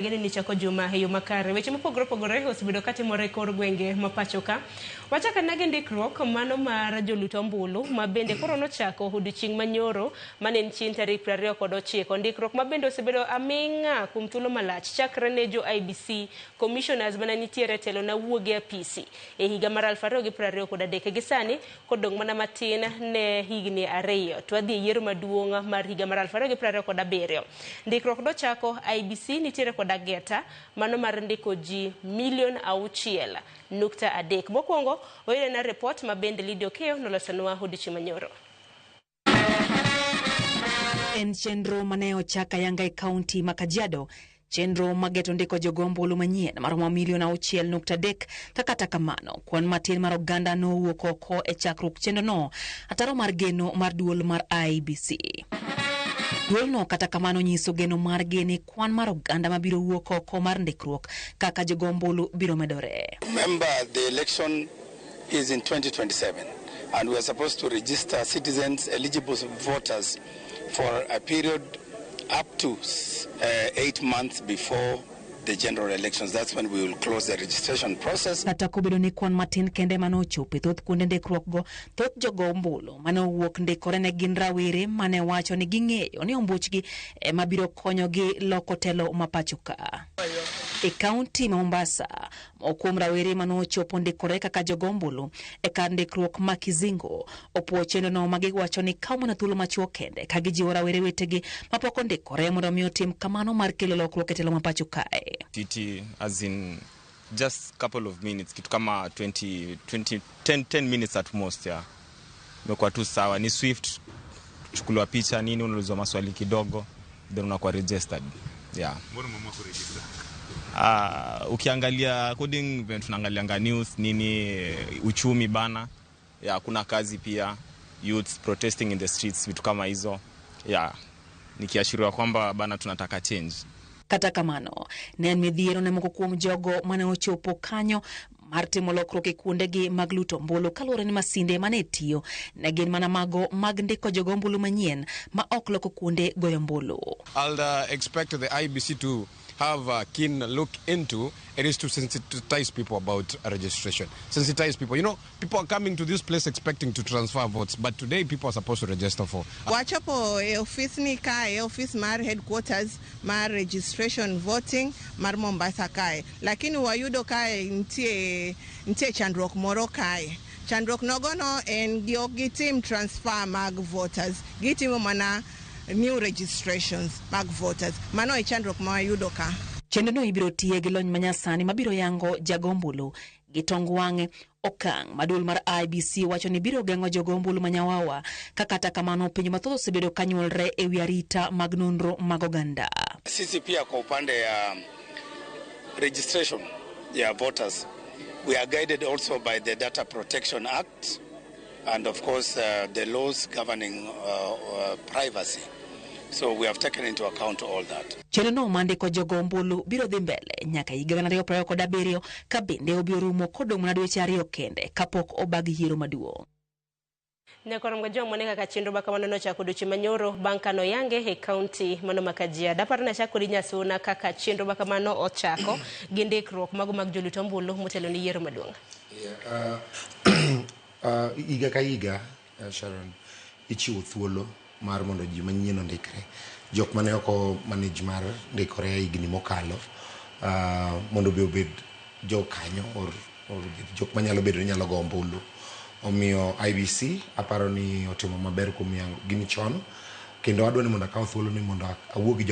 Gini ni chako juma hiyo makare weche mopogore osebedo katimore kor gwenge mapachoka wachaka nage ndikruok mano mar joluto ombulu mabende koro nochako odiechieng' manyoro manen chin tarik 29 ndikruok mabende osebedo aming'a kuom thuolo malach chakre ne jo IBC commissioners mana nitiere telo na wuoge apisi e higa mar 2023 gi sani kodong' mana matin ne higni 2 to adhi yiero maduong' mar higa mar 2027 ndikruok dochako IBC nitiere Geta mano mar ndiko ji $6.3 mokwongo oyire na report mabende Lidio Keo nolosonwa odiechieng' manyoro. En chenro mane ochaka yanga e kaunti ma Kajiado chenro mageto ndiko jogombulu manyien maromo $6.3 kata kamano kwan matin mar oganda no wuok oko e chakruok chenro no ataro mar geno mar duol mar IBC. Duolno kata kamano nyiso geno mar gene kwan mar oganda mabiro wuok oko mar ndikruok kaka jogombulu biro medore. Remember, the election is in 2027 and we are supposed to register citizens, eligible voters for a period up to 8 months before the general elections. That's when we will close the registration process. Kata kobedo ni kwan matin kende manochope thoth kuonde ndikruok go thoth jogombulu mane wuok ndikore ne gin rawere mane wacho ni ging'eyo ni ombuchgi mabiro konyogi loko telo mapachoka. E kaunti ma Mombasa kuom rawere manochopo ndikore kaka jogombulu e kar ndikruok ma Kizingo opuo chenro no magiwacho ni kaw mana thuolo machuok kende ka gijiwo rawere wetegi mapoko ndikore mondo mi otim kamano mar kelo lokruok e telo mapachoka. TT as in just couple of minutes, kitu kama 10 minutes at most, yeah. Mekuwa tu sawa, ni swift, chukuliwa picha nini, unaulizwa maswali kidogo, then unakuwa registered. Yeah. Mbona mama kuregister? Ukiangalia coding, tunaangalianga news nini, uchumi bana. Yeah, kuna kazi pia, youths protesting in the streets, vitu kama hizo. Yeah. Nikiashiriwa kwamba bana tunataka change. Kata kamano ne midhiero ne moko kuom jogo mane ochopo kanyo mar timo lokruok e kuondegi mag luto ombulu kaluwore ni masinde mane tiyo ne gin mana mago mag ndiko jogombulu manyien ma ok loko kuonde goyo ombulu. I'll expect the IBC to have a keen look into it is to sensitize people about registration. Sensitize people. You know, people are coming to this place expecting to transfer votes, but today people are supposed to register for. Wachapo office ni kae, office mar headquarters mar registration voting mar Mombasa kae. Lakini wayudo kae ntie chandruok moro kae. Chandruok nogono en gitim transfer mag voters. Gitimo mana new registrations mag voters. Mano e chandruok ma wayudo ka. Chenro no ibiro tiye gi lony manyasani mabiro yango jagombulu gi tong wang'e okang' maduol mar IBC wacho ni biro geng'o jogombulu manyawawa kata kamano piny mathoth osebedo kanyuolre e wi arita mag nonro mag oganda. Sisi pia kwa upande ya registration ya voters, we are guided also by the Data Protection Act and of course the laws governing privacy. So we have taken into account all that. Chenro no mandiko jogombulu biro dhi mbele nyaka higa 2027 ka bende obiro rumo kodong' mana dweche 2 kende kapok obag yiero maduong'. Nekorom gajo mone kaka chenro ba kamano nochako odiechieng' manyoro bang' kano yange e kaunti mano ma Kajiado. Aparo na chako nyasuna kaka chenro ba kamano ochako gi ndikruok mago mag joluto ombulu motelo ni yiero maduong'. Iga ka iga Sharon ichiwo thuolo mar mondo ji manyien ondikre jok mane oko manage mar ndikore higni mokalo mondo be obed jo kanyo or jok manyalo bedo nyalo go ombulu. Omiyo IBC aparo ni otimo maber kuom gini chon kendo adwa ni mondo akaw thuolo ni mondo awuo gi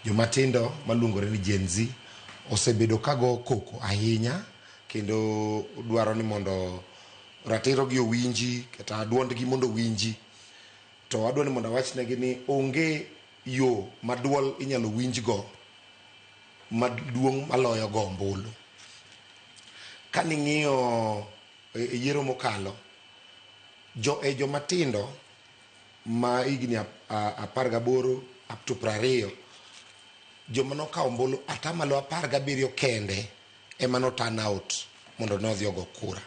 jomatindo maluongore ni Gen Z osebedo kago koko ahinya kendo dwaro ni mondo ratiro gi owinji kata duondgi mondo winji. To adwa ni mondo awachnegi ni onge yo maduol inyalo winjgo maduong' maloyo go ombulu. Kaning'iyo yiero mokalo jomatindo ma higni 18 up to 20 joma nokawo ombulu atamalo 17 kende ema no turn out mondo nodhi ogo kura.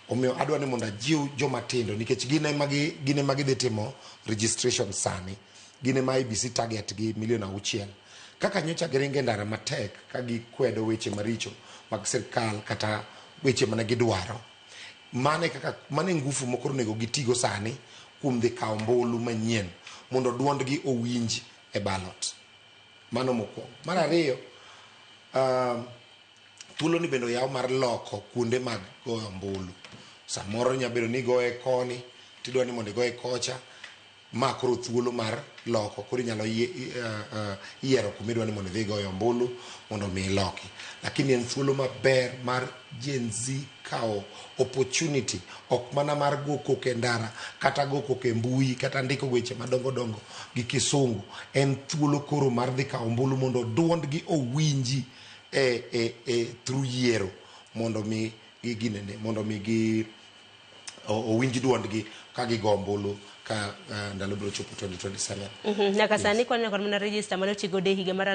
Omiyo adwa ni mondo ajiw jomatindo nikech gine magi dhi timo registration sani. Gine ma IBC target gi $6 million. kaka nyocha giringe ndara matek ka gikwedo weche maricho mag sirkal kata weche mane gidwaro. Mane ngufu mokoro nego gitigo sani kuom dhi kawo ombulu manyien mondo duondgi owinj e ballot. Mano mokwongo. Mar ariyo, thuolo ni bendo yaw mar loko kuonde mag goyo ombulu. Samoro nyabedo ni goye koni, tidwa ni mondo goye kocha, ma koro thuolo mar loko, koro inyalo yiero kuma idwa ni mondo idhi goyo ombulu mondo mi loki. Lakini en thuolo maber mar Gen Z kao opportunity, ok mana mar go koke ndara, kata go koke mbui, kata ndiko weche madongo dongo gi kisungu. En thuolo koro mar dhi kao ombulu mondo duondgi owinji through yiero, mondo mi ginene, mondo mi gi owinji duondgi ka gigo ombulu ka ndalo biro chopo 2027. Nyaka sani kwan mana register mano tigo de higa mar